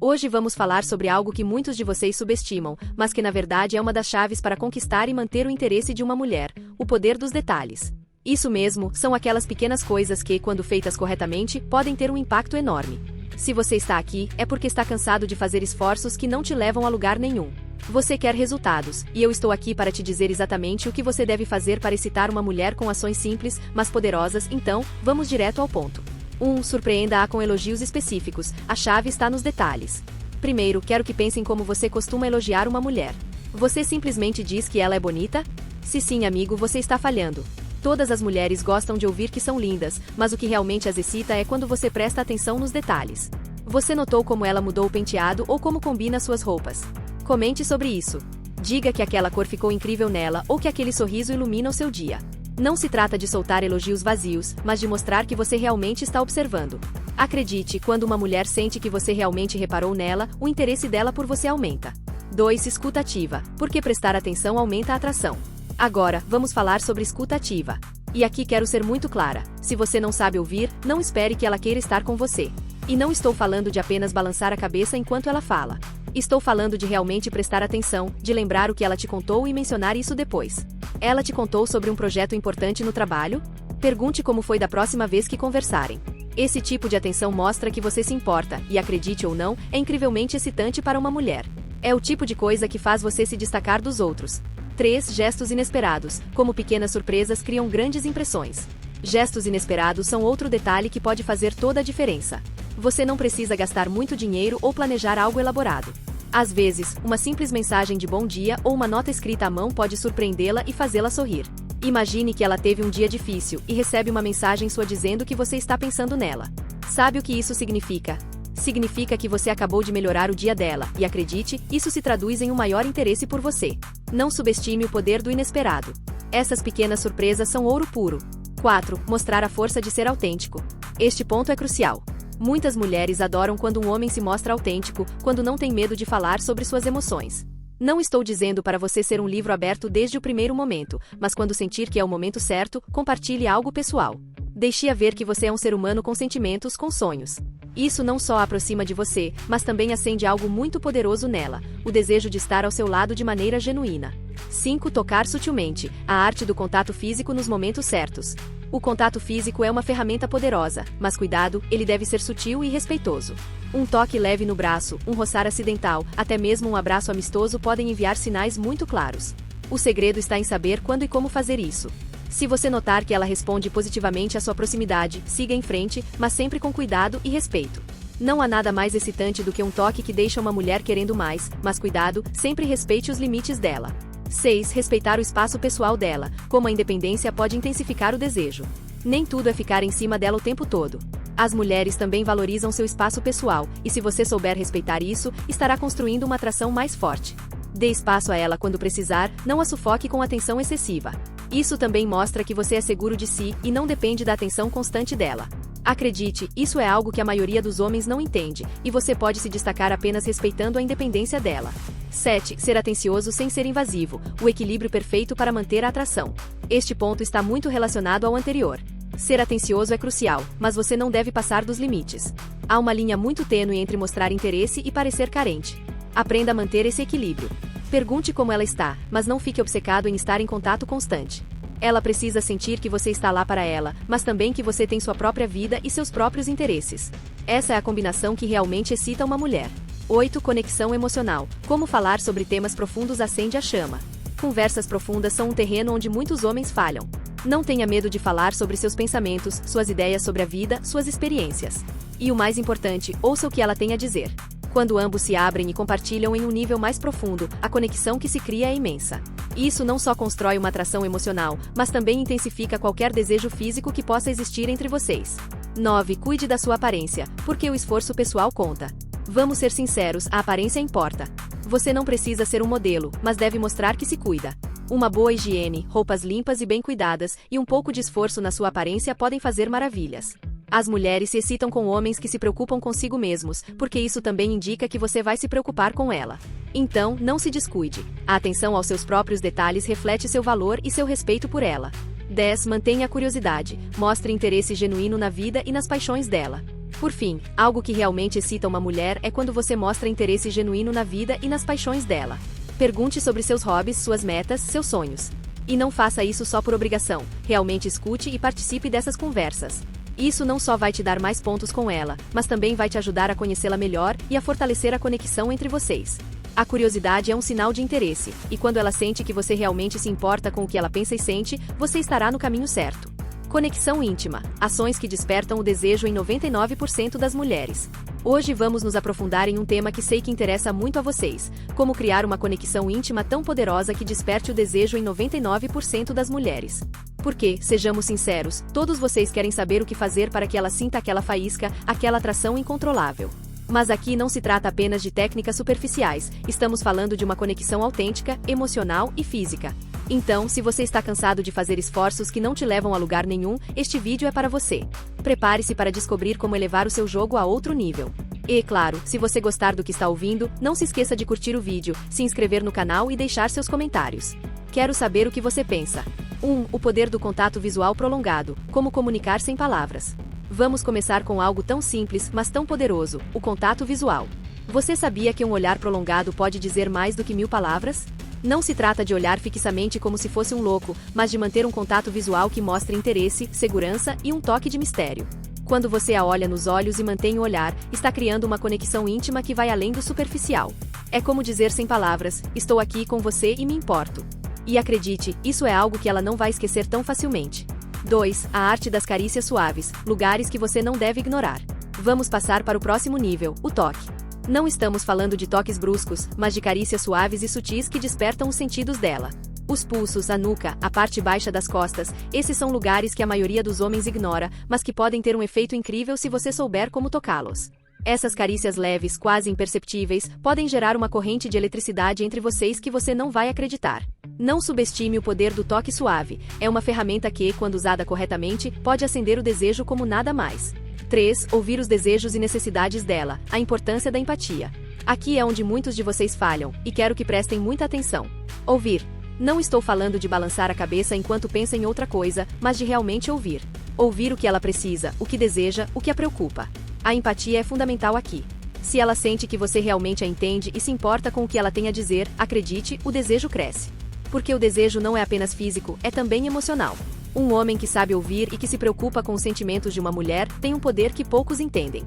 Hoje vamos falar sobre algo que muitos de vocês subestimam, mas que na verdade é uma das chaves para conquistar e manter o interesse de uma mulher: o poder dos detalhes. Isso mesmo, são aquelas pequenas coisas que, quando feitas corretamente, podem ter um impacto enorme. Se você está aqui, é porque está cansado de fazer esforços que não te levam a lugar nenhum. Você quer resultados, e eu estou aqui para te dizer exatamente o que você deve fazer para excitar uma mulher com ações simples, mas poderosas. Então, vamos direto ao ponto. 1. Surpreenda-a com elogios específicos. A chave está nos detalhes. Primeiro, quero que pensem como você costuma elogiar uma mulher. Você simplesmente diz que ela é bonita? Se sim, amigo, você está falhando. Todas as mulheres gostam de ouvir que são lindas, mas o que realmente as excita é quando você presta atenção nos detalhes. Você notou como ela mudou o penteado ou como combina suas roupas? Comente sobre isso. Diga que aquela cor ficou incrível nela ou que aquele sorriso ilumina o seu dia. Não se trata de soltar elogios vazios, mas de mostrar que você realmente está observando. Acredite, quando uma mulher sente que você realmente reparou nela, o interesse dela por você aumenta. 2. Escuta ativa, porque prestar atenção aumenta a atração. Agora, vamos falar sobre escuta ativa. E aqui quero ser muito clara: se você não sabe ouvir, não espere que ela queira estar com você. E não estou falando de apenas balançar a cabeça enquanto ela fala. Estou falando de realmente prestar atenção, de lembrar o que ela te contou e mencionar isso depois. Ela te contou sobre um projeto importante no trabalho? Pergunte como foi da próxima vez que conversarem. Esse tipo de atenção mostra que você se importa, e acredite ou não, é incrivelmente excitante para uma mulher. É o tipo de coisa que faz você se destacar dos outros. 3. Gestos inesperados. Como pequenas surpresas criam grandes impressões. Gestos inesperados são outro detalhe que pode fazer toda a diferença. Você não precisa gastar muito dinheiro ou planejar algo elaborado. Às vezes, uma simples mensagem de bom dia ou uma nota escrita à mão pode surpreendê-la e fazê-la sorrir. Imagine que ela teve um dia difícil e recebe uma mensagem sua dizendo que você está pensando nela. Sabe o que isso significa? Significa que você acabou de melhorar o dia dela, e acredite, isso se traduz em um maior interesse por você. Não subestime o poder do inesperado. Essas pequenas surpresas são ouro puro. 4. Mostrar a força de ser autêntico. Este ponto é crucial. Muitas mulheres adoram quando um homem se mostra autêntico, quando não tem medo de falar sobre suas emoções. Não estou dizendo para você ser um livro aberto desde o primeiro momento, mas quando sentir que é o momento certo, compartilhe algo pessoal. Deixe-a ver que você é um ser humano com sentimentos, com sonhos. Isso não só a aproxima de você, mas também acende algo muito poderoso nela: o desejo de estar ao seu lado de maneira genuína. 5. Tocar sutilmente. A arte do contato físico nos momentos certos. O contato físico é uma ferramenta poderosa, mas cuidado, ele deve ser sutil e respeitoso. Um toque leve no braço, um roçar acidental, até mesmo um abraço amistoso podem enviar sinais muito claros. O segredo está em saber quando e como fazer isso. Se você notar que ela responde positivamente à sua proximidade, siga em frente, mas sempre com cuidado e respeito. Não há nada mais excitante do que um toque que deixa uma mulher querendo mais, mas cuidado, sempre respeite os limites dela. 6. Respeitar o espaço pessoal dela. Como a independência pode intensificar o desejo. Nem tudo é ficar em cima dela o tempo todo. As mulheres também valorizam seu espaço pessoal, e se você souber respeitar isso, estará construindo uma atração mais forte. Dê espaço a ela quando precisar, não a sufoque com atenção excessiva. Isso também mostra que você é seguro de si e não depende da atenção constante dela. Acredite, isso é algo que a maioria dos homens não entende, e você pode se destacar apenas respeitando a independência dela. 7. Ser atencioso sem ser invasivo. O equilíbrio perfeito para manter a atração. Este ponto está muito relacionado ao anterior. Ser atencioso é crucial, mas você não deve passar dos limites. Há uma linha muito tênue entre mostrar interesse e parecer carente. Aprenda a manter esse equilíbrio. Pergunte como ela está, mas não fique obcecado em estar em contato constante. Ela precisa sentir que você está lá para ela, mas também que você tem sua própria vida e seus próprios interesses. Essa é a combinação que realmente excita uma mulher. 8. Conexão emocional. Como falar sobre temas profundos acende a chama. Conversas profundas são um terreno onde muitos homens falham. Não tenha medo de falar sobre seus pensamentos, suas ideias sobre a vida, suas experiências. E o mais importante, ouça o que ela tem a dizer. Quando ambos se abrem e compartilham em um nível mais profundo, a conexão que se cria é imensa. E isso não só constrói uma atração emocional, mas também intensifica qualquer desejo físico que possa existir entre vocês. 9. Cuide da sua aparência, porque o esforço pessoal conta. Vamos ser sinceros, a aparência importa. Você não precisa ser um modelo, mas deve mostrar que se cuida. Uma boa higiene, roupas limpas e bem cuidadas, e um pouco de esforço na sua aparência podem fazer maravilhas. As mulheres se excitam com homens que se preocupam consigo mesmos, porque isso também indica que você vai se preocupar com ela. Então, não se descuide. A atenção aos seus próprios detalhes reflete seu valor e seu respeito por ela. 10. Mantenha a curiosidade. Mostre interesse genuíno na vida e nas paixões dela. Por fim, algo que realmente excita uma mulher é quando você mostra interesse genuíno na vida e nas paixões dela. Pergunte sobre seus hobbies, suas metas, seus sonhos. E não faça isso só por obrigação, realmente escute e participe dessas conversas. Isso não só vai te dar mais pontos com ela, mas também vai te ajudar a conhecê-la melhor e a fortalecer a conexão entre vocês. A curiosidade é um sinal de interesse, e quando ela sente que você realmente se importa com o que ela pensa e sente, você estará no caminho certo. Conexão íntima, ações que despertam o desejo em 99% das mulheres. Hoje vamos nos aprofundar em um tema que sei que interessa muito a vocês: como criar uma conexão íntima tão poderosa que desperte o desejo em 99% das mulheres. Porque, sejamos sinceros, todos vocês querem saber o que fazer para que ela sinta aquela faísca, aquela atração incontrolável. Mas aqui não se trata apenas de técnicas superficiais, estamos falando de uma conexão autêntica, emocional e física. Então, se você está cansado de fazer esforços que não te levam a lugar nenhum, este vídeo é para você. Prepare-se para descobrir como elevar o seu jogo a outro nível. E, claro, se você gostar do que está ouvindo, não se esqueça de curtir o vídeo, se inscrever no canal e deixar seus comentários. Quero saber o que você pensa. 1. O poder do contato visual prolongado. Como comunicar sem palavras. Vamos começar com algo tão simples, mas tão poderoso: o contato visual. Você sabia que um olhar prolongado pode dizer mais do que 1000 palavras? Não se trata de olhar fixamente como se fosse um louco, mas de manter um contato visual que mostre interesse, segurança e um toque de mistério. Quando você a olha nos olhos e mantém o olhar, está criando uma conexão íntima que vai além do superficial. É como dizer sem palavras: estou aqui com você e me importo. E acredite, isso é algo que ela não vai esquecer tão facilmente. 2. A arte das carícias suaves, lugares que você não deve ignorar. Vamos passar para o próximo nível, o toque. Não estamos falando de toques bruscos, mas de carícias suaves e sutis que despertam os sentidos dela. Os pulsos, a nuca, a parte baixa das costas, esses são lugares que a maioria dos homens ignora, mas que podem ter um efeito incrível se você souber como tocá-los. Essas carícias leves, quase imperceptíveis, podem gerar uma corrente de eletricidade entre vocês que você não vai acreditar. Não subestime o poder do toque suave, é uma ferramenta que, quando usada corretamente, pode acender o desejo como nada mais. 3. Ouvir os desejos e necessidades dela, a importância da empatia. Aqui é onde muitos de vocês falham, e quero que prestem muita atenção. Ouvir. Não estou falando de balançar a cabeça enquanto pensa em outra coisa, mas de realmente ouvir. Ouvir o que ela precisa, o que deseja, o que a preocupa. A empatia é fundamental aqui. Se ela sente que você realmente a entende e se importa com o que ela tem a dizer, acredite, o desejo cresce. Porque o desejo não é apenas físico, é também emocional. Um homem que sabe ouvir e que se preocupa com os sentimentos de uma mulher tem um poder que poucos entendem.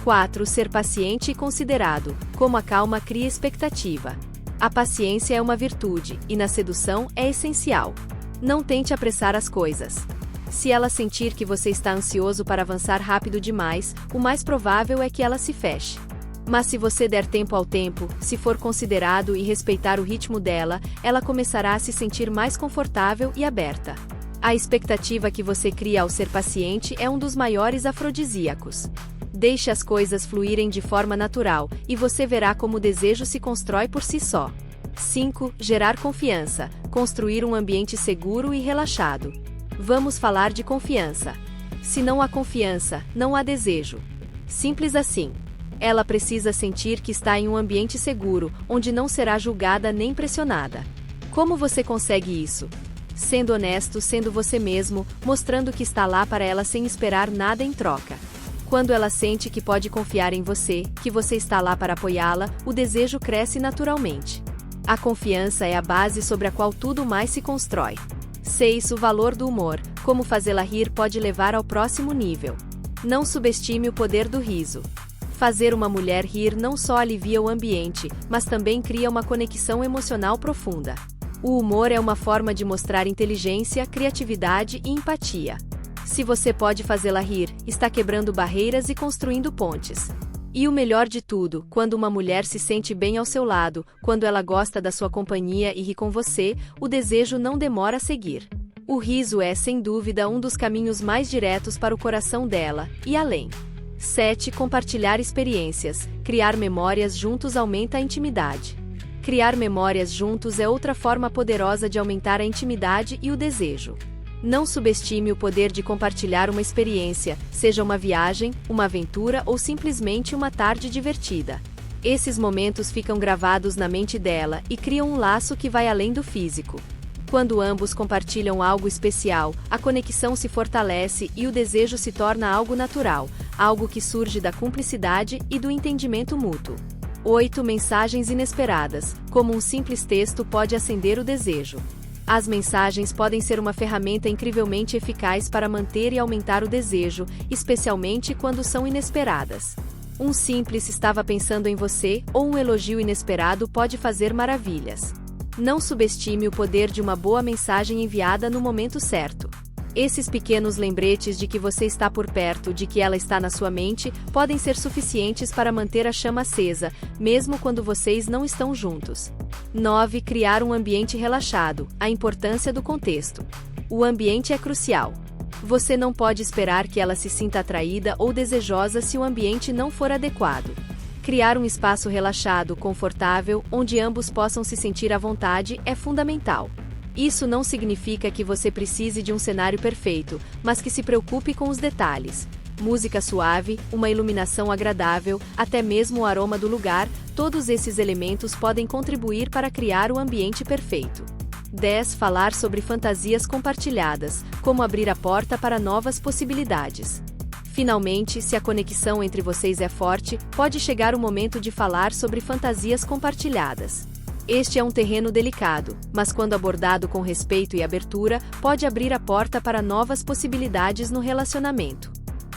4. Ser paciente e considerado. Como a calma cria expectativa. A paciência é uma virtude, e na sedução é essencial. Não tente apressar as coisas. Se ela sentir que você está ansioso para avançar rápido demais, o mais provável é que ela se feche. Mas se você der tempo ao tempo, se for considerado e respeitar o ritmo dela, ela começará a se sentir mais confortável e aberta. A expectativa que você cria ao ser paciente é um dos maiores afrodisíacos. Deixe as coisas fluírem de forma natural, e você verá como o desejo se constrói por si só. 5. Gerar confiança. Construir um ambiente seguro e relaxado. Vamos falar de confiança. Se não há confiança, não há desejo. Simples assim. Ela precisa sentir que está em um ambiente seguro, onde não será julgada nem pressionada. Como você consegue isso? Sendo honesto, sendo você mesmo, mostrando que está lá para ela sem esperar nada em troca. Quando ela sente que pode confiar em você, que você está lá para apoiá-la, o desejo cresce naturalmente. A confiança é a base sobre a qual tudo mais se constrói. 6. O valor do humor. Como fazê-la rir pode levar ao próximo nível. Não subestime o poder do riso. Fazer uma mulher rir não só alivia o ambiente, mas também cria uma conexão emocional profunda. O humor é uma forma de mostrar inteligência, criatividade e empatia. Se você pode fazê-la rir, está quebrando barreiras e construindo pontes. E o melhor de tudo, quando uma mulher se sente bem ao seu lado, quando ela gosta da sua companhia e ri com você, o desejo não demora a seguir. O riso é, sem dúvida, um dos caminhos mais diretos para o coração dela, e além. 7. Compartilhar experiências. Criar memórias juntos aumenta a intimidade. Criar memórias juntos é outra forma poderosa de aumentar a intimidade e o desejo. Não subestime o poder de compartilhar uma experiência, seja uma viagem, uma aventura ou simplesmente uma tarde divertida. Esses momentos ficam gravados na mente dela e criam um laço que vai além do físico. Quando ambos compartilham algo especial, a conexão se fortalece e o desejo se torna algo natural, algo que surge da cumplicidade e do entendimento mútuo. 8. Mensagens inesperadas. Como um simples texto pode acender o desejo. As mensagens podem ser uma ferramenta incrivelmente eficaz para manter e aumentar o desejo, especialmente quando são inesperadas. Um simples "estava pensando em você" ou um elogio inesperado pode fazer maravilhas. Não subestime o poder de uma boa mensagem enviada no momento certo. Esses pequenos lembretes de que você está por perto, de que ela está na sua mente, podem ser suficientes para manter a chama acesa, mesmo quando vocês não estão juntos. 9. Criar um ambiente relaxado. A importância do contexto. O ambiente é crucial. Você não pode esperar que ela se sinta atraída ou desejosa se o ambiente não for adequado. Criar um espaço relaxado, confortável, onde ambos possam se sentir à vontade, é fundamental. Isso não significa que você precise de um cenário perfeito, mas que se preocupe com os detalhes. Música suave, uma iluminação agradável, até mesmo o aroma do lugar, todos esses elementos podem contribuir para criar o ambiente perfeito. 10. Falar sobre fantasias compartilhadas, como abrir a porta para novas possibilidades. Finalmente, se a conexão entre vocês é forte, pode chegar o momento de falar sobre fantasias compartilhadas. Este é um terreno delicado, mas quando abordado com respeito e abertura, pode abrir a porta para novas possibilidades no relacionamento.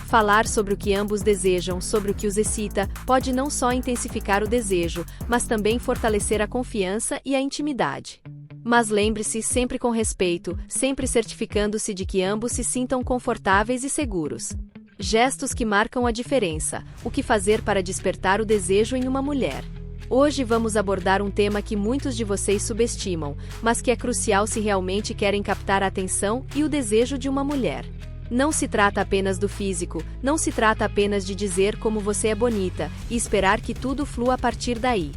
Falar sobre o que ambos desejam, sobre o que os excita, pode não só intensificar o desejo, mas também fortalecer a confiança e a intimidade. Mas lembre-se, sempre com respeito, sempre certificando-se de que ambos se sintam confortáveis e seguros. Gestos que marcam a diferença. O que fazer para despertar o desejo em uma mulher? Hoje vamos abordar um tema que muitos de vocês subestimam, mas que é crucial se realmente querem captar a atenção e o desejo de uma mulher. Não se trata apenas do físico, não se trata apenas de dizer como você é bonita e esperar que tudo flua a partir daí.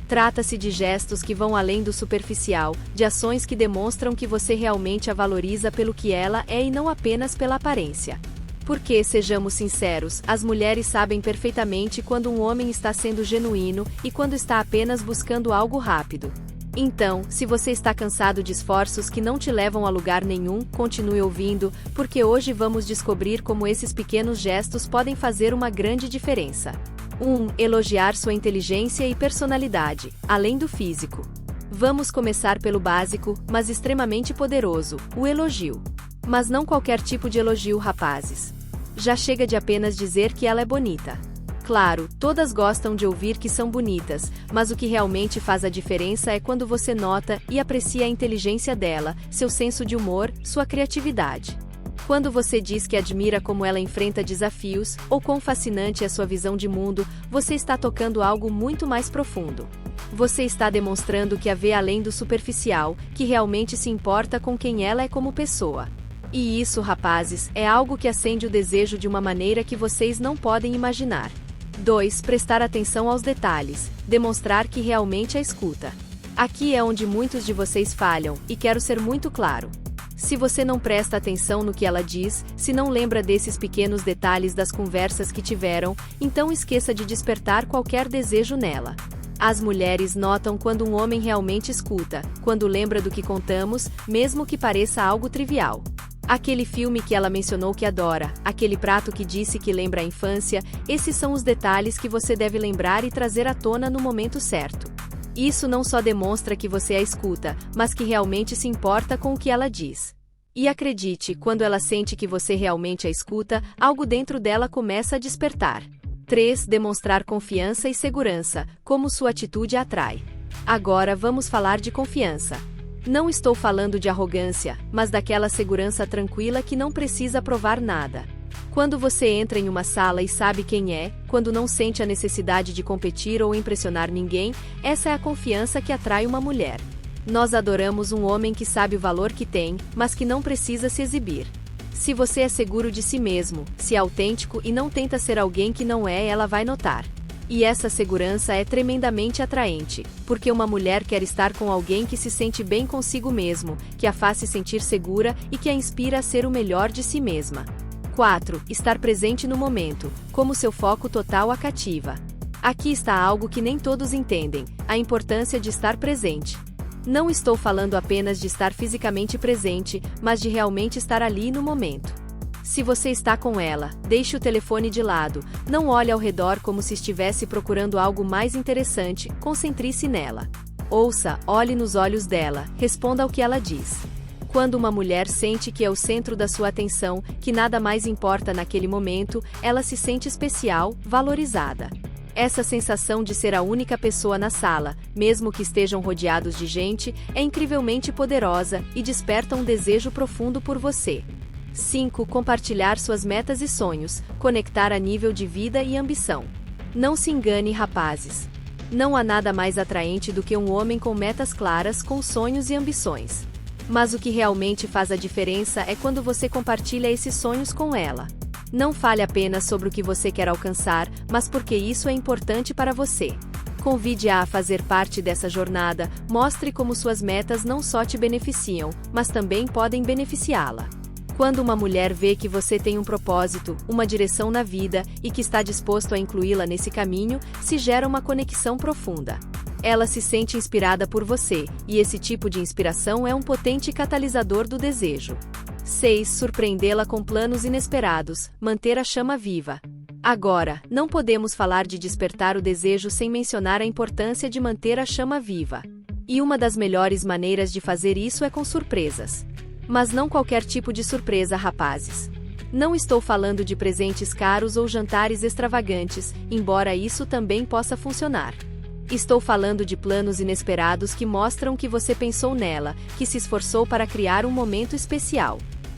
Trata-se de gestos que vão além do superficial, de ações que demonstram que você realmente a valoriza pelo que ela é e não apenas pela aparência. Porque, sejamos sinceros, as mulheres sabem perfeitamente quando um homem está sendo genuíno e quando está apenas buscando algo rápido. Então, se você está cansado de esforços que não te levam a lugar nenhum, continue ouvindo, porque hoje vamos descobrir como esses pequenos gestos podem fazer uma grande diferença. 1. Elogiar sua inteligência e personalidade, além do físico. Vamos começar pelo básico, mas extremamente poderoso, o elogio. Mas não qualquer tipo de elogio, rapazes. Já chega de apenas dizer que ela é bonita. Claro, todas gostam de ouvir que são bonitas, mas o que realmente faz a diferença é quando você nota e aprecia a inteligência dela, seu senso de humor, sua criatividade. Quando você diz que admira como ela enfrenta desafios, ou quão fascinante é sua visão de mundo, você está tocando algo muito mais profundo. Você está demonstrando que a vê além do superficial, que realmente se importa com quem ela é como pessoa. E isso, rapazes, é algo que acende o desejo de uma maneira que vocês não podem imaginar. 2. Prestar atenção aos detalhes. Demonstrar que realmente a escuta. Aqui é onde muitos de vocês falham, e quero ser muito claro. Se você não presta atenção no que ela diz, se não lembra desses pequenos detalhes das conversas que tiveram, então esqueça de despertar qualquer desejo nela. As mulheres notam quando um homem realmente escuta, quando lembra do que contamos, mesmo que pareça algo trivial. Aquele filme que ela mencionou que adora, aquele prato que disse que lembra a infância, esses são os detalhes que você deve lembrar e trazer à tona no momento certo. Isso não só demonstra que você a escuta, mas que realmente se importa com o que ela diz. E acredite, quando ela sente que você realmente a escuta, algo dentro dela começa a despertar. 3. Demonstrar confiança e segurança, como sua atitude a atrai. Agora vamos falar de confiança. Não estou falando de arrogância, mas daquela segurança tranquila que não precisa provar nada. Quando você entra em uma sala e sabe quem é, quando não sente a necessidade de competir ou impressionar ninguém, essa é a confiança que atrai uma mulher. Nós adoramos um homem que sabe o valor que tem, mas que não precisa se exibir. Se você é seguro de si mesmo, se é autêntico e não tenta ser alguém que não é, ela vai notar. E essa segurança é tremendamente atraente, porque uma mulher quer estar com alguém que se sente bem consigo mesmo, que a faz se sentir segura e que a inspira a ser o melhor de si mesma. 4. Estar presente no momento, como seu foco total a cativa. Aqui está algo que nem todos entendem, a importância de estar presente. Não estou falando apenas de estar fisicamente presente, mas de realmente estar ali no momento. Se você está com ela, deixe o telefone de lado, não olhe ao redor como se estivesse procurando algo mais interessante, concentre-se nela. Ouça, olhe nos olhos dela, responda ao que ela diz. Quando uma mulher sente que é o centro da sua atenção, que nada mais importa naquele momento, ela se sente especial, valorizada. Essa sensação de ser a única pessoa na sala, mesmo que estejam rodeados de gente, é incrivelmente poderosa e desperta um desejo profundo por você. 5. Compartilhar suas metas e sonhos, conectar a nível de vida e ambição. Não se engane, rapazes. Não há nada mais atraente do que um homem com metas claras, com sonhos e ambições. Mas o que realmente faz a diferença é quando você compartilha esses sonhos com ela. Não fale apenas sobre o que você quer alcançar, mas porque isso é importante para você. Convide-a a fazer parte dessa jornada, mostre como suas metas não só te beneficiam, mas também podem beneficiá-la. Quando uma mulher vê que você tem um propósito, uma direção na vida, e que está disposto a incluí-la nesse caminho, se gera uma conexão profunda. Ela se sente inspirada por você, e esse tipo de inspiração é um potente catalisador do desejo. 6. Surpreendê-la com planos inesperados, manter a chama viva. Agora, não podemos falar de despertar o desejo sem mencionar a importância de manter a chama viva. E uma das melhores maneiras de fazer isso é com surpresas. Mas não qualquer tipo de surpresa, rapazes. Não estou falando de presentes caros ou jantares extravagantes, embora isso também possa funcionar. Estou falando de planos inesperados que mostram que você pensou nela, que se esforçou para criar um momento especial.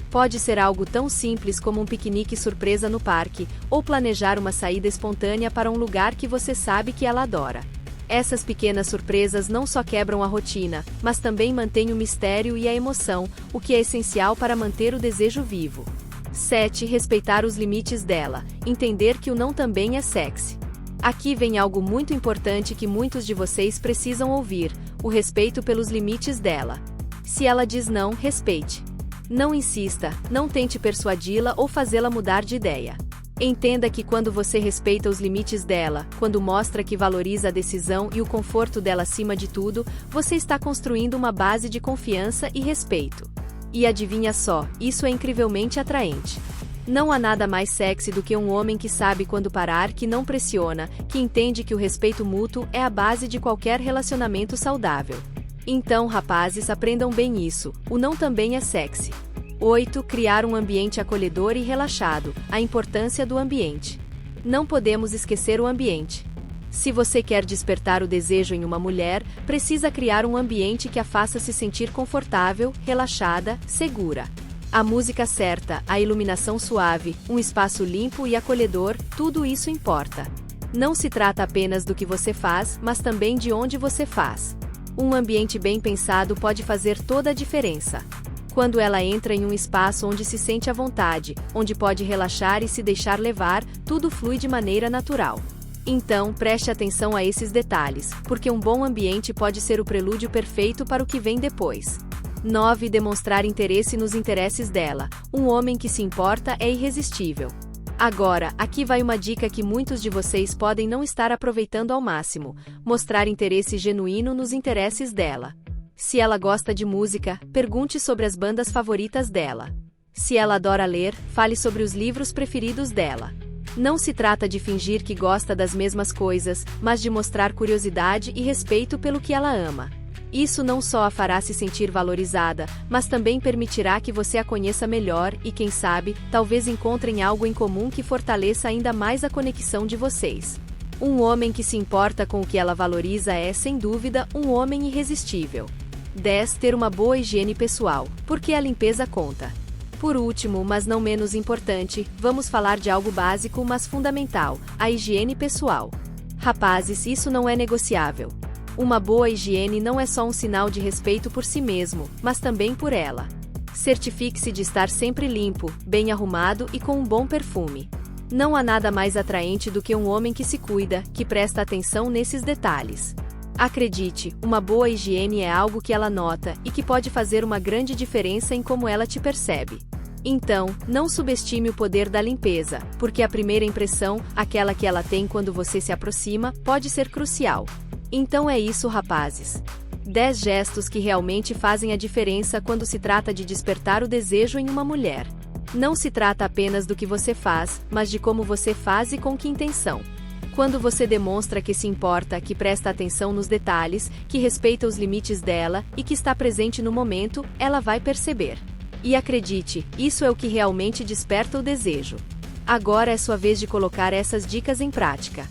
Pode ser algo tão simples como um piquenique surpresa no parque, ou planejar uma saída espontânea para um lugar que você sabe que ela adora. Essas pequenas surpresas não só quebram a rotina, mas também mantêm o mistério e a emoção, o que é essencial para manter o desejo vivo. 7. Respeitar os limites dela, entender que o não também é sexy. Aqui vem algo muito importante que muitos de vocês precisam ouvir: o respeito pelos limites dela. Se ela diz não, respeite. Não insista, não tente persuadi-la ou fazê-la mudar de ideia. Entenda que quando você respeita os limites dela, quando mostra que valoriza a decisão e o conforto dela acima de tudo, você está construindo uma base de confiança e respeito. E adivinha só, isso é incrivelmente atraente. Não há nada mais sexy do que um homem que sabe quando parar, que não pressiona, que entende que o respeito mútuo é a base de qualquer relacionamento saudável. Então, rapazes, aprendam bem isso, o não também é sexy. 8. Criar um ambiente acolhedor e relaxado, a importância do ambiente. Não podemos esquecer o ambiente. Se você quer despertar o desejo em uma mulher, precisa criar um ambiente que a faça se sentir confortável, relaxada, segura. A música certa, a iluminação suave, um espaço limpo e acolhedor, tudo isso importa. Não se trata apenas do que você faz, mas também de onde você faz. Um ambiente bem pensado pode fazer toda a diferença. Quando ela entra em um espaço onde se sente à vontade, onde pode relaxar e se deixar levar, tudo flui de maneira natural. Então, preste atenção a esses detalhes, porque um bom ambiente pode ser o prelúdio perfeito para o que vem depois. 9. Demonstrar interesse nos interesses dela. Um homem que se importa é irresistível. Agora, aqui vai uma dica que muitos de vocês podem não estar aproveitando ao máximo: mostrar interesse genuíno nos interesses dela. Se ela gosta de música, pergunte sobre as bandas favoritas dela. Se ela adora ler, fale sobre os livros preferidos dela. Não se trata de fingir que gosta das mesmas coisas, mas de mostrar curiosidade e respeito pelo que ela ama. Isso não só a fará se sentir valorizada, mas também permitirá que você a conheça melhor e, quem sabe, talvez encontrem algo em comum que fortaleça ainda mais a conexão de vocês. Um homem que se importa com o que ela valoriza é, sem dúvida, um homem irresistível. 10. Ter uma boa higiene pessoal, porque a limpeza conta. Por último, mas não menos importante, vamos falar de algo básico, mas fundamental: a higiene pessoal. Rapazes, isso não é negociável. Uma boa higiene não é só um sinal de respeito por si mesmo, mas também por ela. Certifique-se de estar sempre limpo, bem arrumado e com um bom perfume. Não há nada mais atraente do que um homem que se cuida, que presta atenção nesses detalhes. Acredite, uma boa higiene é algo que ela nota e que pode fazer uma grande diferença em como ela te percebe. Então, não subestime o poder da limpeza, porque a primeira impressão, aquela que ela tem quando você se aproxima, pode ser crucial. Então é isso, rapazes. 10 gestos que realmente fazem a diferença quando se trata de despertar o desejo em uma mulher. Não se trata apenas do que você faz, mas de como você faz e com que intenção. Quando você demonstra que se importa, que presta atenção nos detalhes, que respeita os limites dela e que está presente no momento, ela vai perceber. E acredite, isso é o que realmente desperta o desejo. Agora é sua vez de colocar essas dicas em prática.